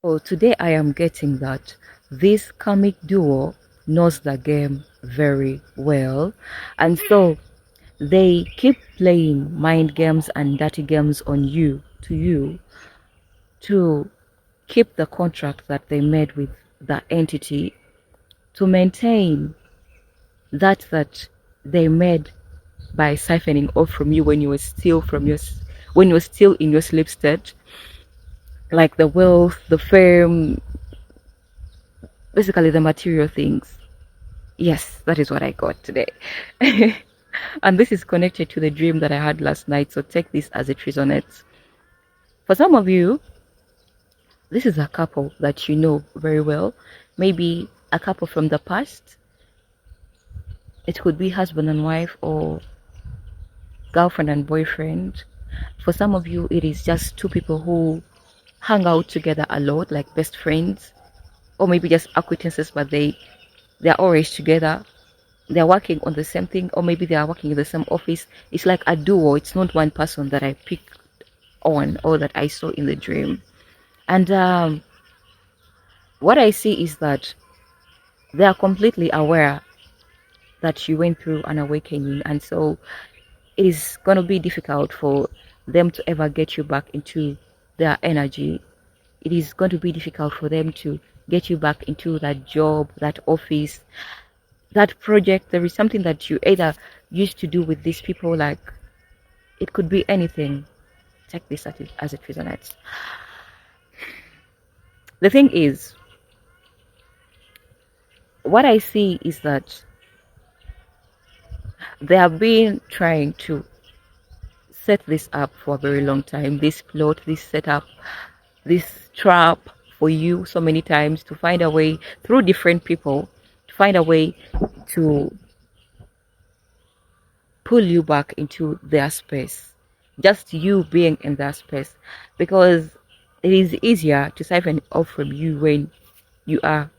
So today I am getting that this karmic duo knows the game very well, and so they keep playing mind games and dirty games on you to keep the contract that they made with the entity, to maintain that they made by siphoning off from you when you were still in your sleep state, like the wealth, the fame, basically the material things. Yes, that is what I got today. And this is connected to the dream that I had last night, so take this as it resonates. For some of you, this is a couple that you know very well, maybe a couple from the past. It could be husband and wife or girlfriend and boyfriend. For some of you, it is just two people who hang out together a lot, like best friends, or maybe just acquaintances, but they're always together. They're working on the same thing, or maybe they are working in the same office. It's like a duo. It's not one person that I picked on or that I saw in the dream. And what I see is that they are completely aware that you went through an awakening, and so it is going to be difficult for them to ever get you back into their energy. It is going to be difficult for them to get you back into that job, that office, that project. There is something that you either used to do with these people, like it could be anything. Take this as it resonates. The thing is, what I see is that they have been trying to set this up for a very long time, this plot, this setup, this trap for you so many times, to find a way through different people, to find a way to pull you back into their space, just you being in their space, because it is easier to siphon off from you when you are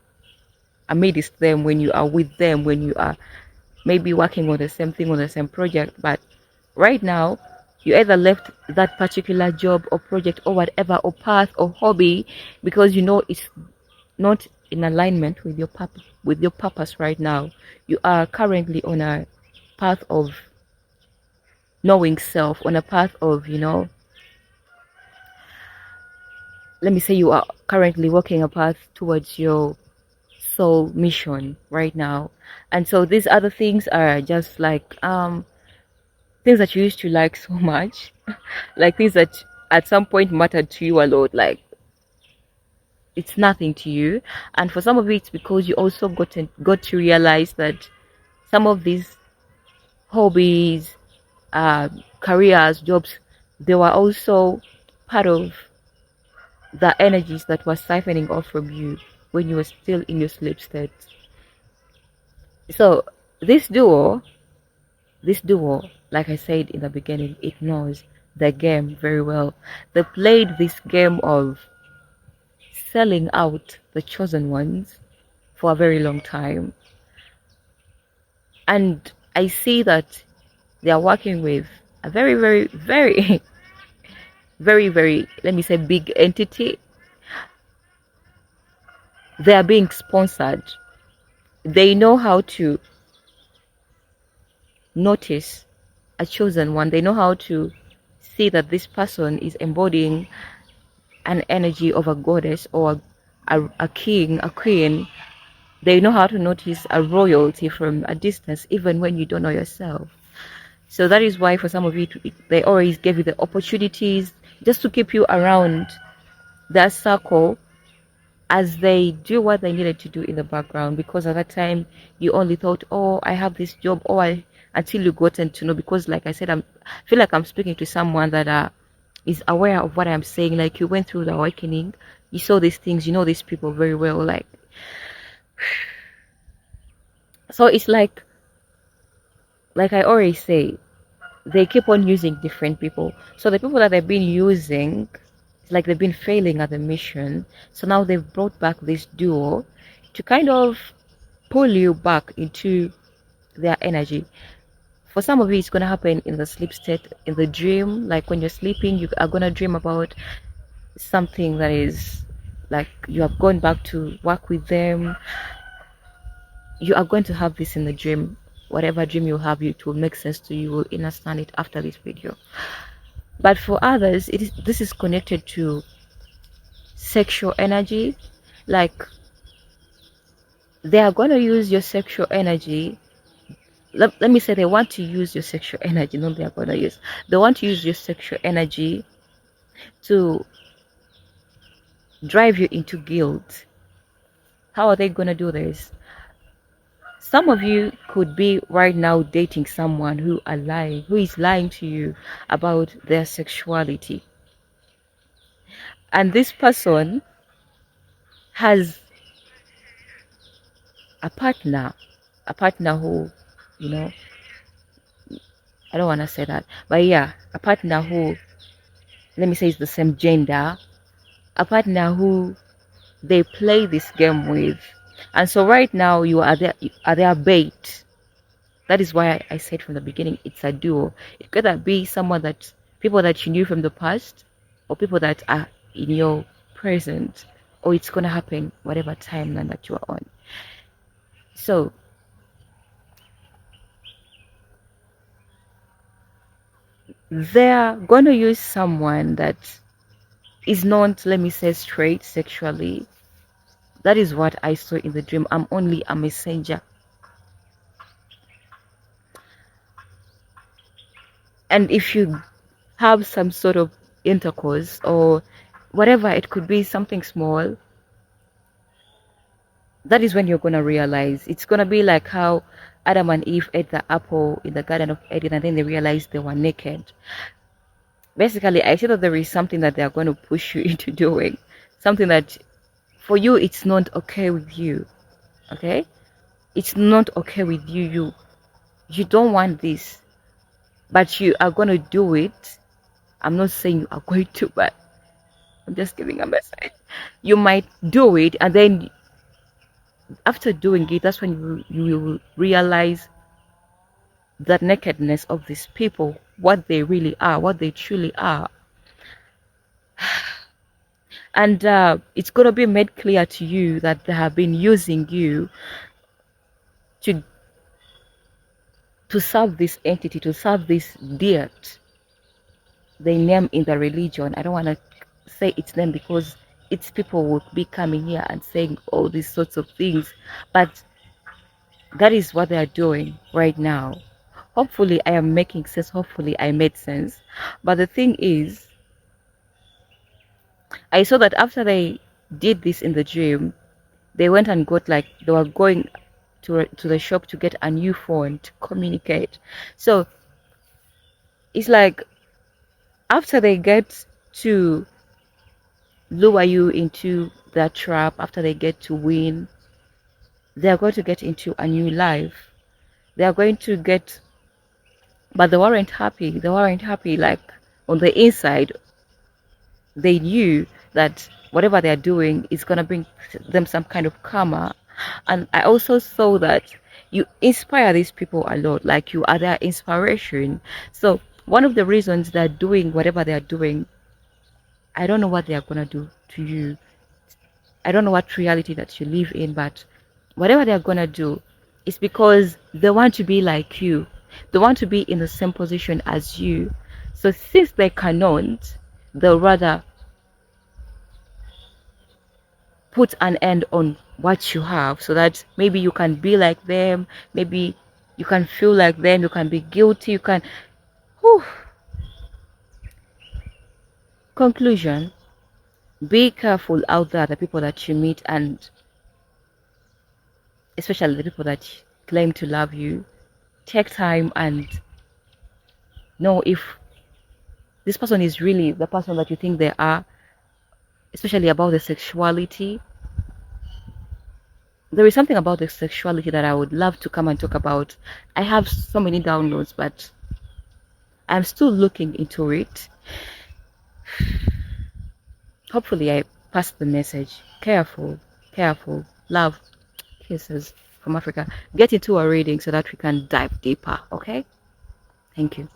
amidst them, when you are with them, when you are maybe working on the same thing, on the same project. But right now, you either left that particular job or project or whatever, or path or hobby, because you know it's not in alignment with your purpose right now. You are currently on a path of knowing self, on a path of, let me say you are currently walking a path towards your soul mission right now. And so these other things are just like things that you used to like so much, like things that at some point mattered to you a lot, like it's nothing to you. And for some of it, it's because you also got to realize that some of these hobbies, careers, jobs, they were also part of the energies that were siphoning off from you when you were still in your sleep state. So this duo, like I said in the beginning, it knows the game very well. They played this game of selling out the chosen ones for a very long time. And I see that they are working with a very, very, very, very, very, let me say, big entity. They are being sponsored. They know how to notice a chosen one. They know how to see that this person is embodying an energy of a goddess or a king, a queen. They know how to notice a royalty from a distance, even when you don't know yourself. So that is why for some of you, they always give you the opportunities just to keep you around that circle as they do what they needed to do in the background, because at that time you only thought, oh, I have this job, until you gotten to know. Because like I said, I feel like I'm speaking to someone that is aware of what I'm saying. Like you went through the awakening, you saw these things, you know these people very well. Like, so it's like I always say, they keep on using different people. So the people that they've been using, it's like they've been failing at the mission. So now they've brought back this duo to kind of pull you back into their energy. For some of you, it's going to happen in the sleep state, in the dream. Like when you're sleeping, you are going to dream about something that is like you have gone back to work with them. You are going to have this in the dream. Whatever dream you have, it will make sense to you. You will understand it after this video. But for others, this is connected to sexual energy. Like they are going to use your sexual energy. Let me say they want to use your sexual energy. Not they are going to use. They want to use your sexual energy to drive you into guilt. How are they going to do this? Some of you could be right now dating someone who is lying to you about their sexuality. And this person has a partner who, you know, I don't want to say that, but yeah, a partner who, let me say, is the same gender, a partner who they play this game with. And so right now you are their bait. That is why I said from the beginning it's a duo. It could either be people that you knew from the past, or people that are in your present, or it's gonna happen whatever timeline that you are on. So they're gonna use someone that is not, let me say, straight sexually. That is what I saw in the dream. I'm only a messenger. And if you have some sort of intercourse or whatever, it could be something small, that is when you're going to realize. It's going to be like how Adam and Eve ate the apple in the Garden of Eden and then they realized they were naked. Basically, I see that there is something that they are going to push you into doing. Something that for you, it's not okay with you. Okay? It's not okay with you. You don't want this. But you are going to do it. I'm not saying you are going to, but I'm just giving a message. You might do it, and then after doing it, that's when you will realize the nakedness of these people, what they really are, what they truly are. And it's going to be made clear to you that they have been using you to serve this entity, to serve this deity they name in the religion. I don't want to say its name because its people will be coming here and saying all these sorts of things, but that is what they are doing right now. Hopefully I am making sense. Hopefully I made sense. But the thing is, I saw that after they did this in the dream, they went and got, like, they were going to the shop to get a new phone to communicate. So it's like after they get to lure you into that trap, after they get to win, they are going to get into a new life. They are going to get, but they weren't happy. They weren't happy. Like on the inside, they knew that whatever they are doing is going to bring them some kind of karma. And I also saw that you inspire these people a lot, like you are their inspiration. So one of the reasons they're doing whatever they are doing, I don't know what they are going to do to you. I don't know what reality that you live in, but whatever they are going to do is because they want to be like you. They want to be in the same position as you. So since they cannot, they'll rather put an end on what you have so that maybe you can be like them, maybe you can feel like them, you can be guilty, you can... Whew. Conclusion: be careful out there, the people that you meet, and especially the people that claim to love you. Take time and know if this person is really the person that you think they are, especially about the sexuality. There is something about the sexuality that I would love to come and talk about. I have so many downloads, but I'm still looking into it. Hopefully I passed the message. Careful, careful, love, kisses from Africa. Get into a reading so that we can dive deeper, okay? Thank you.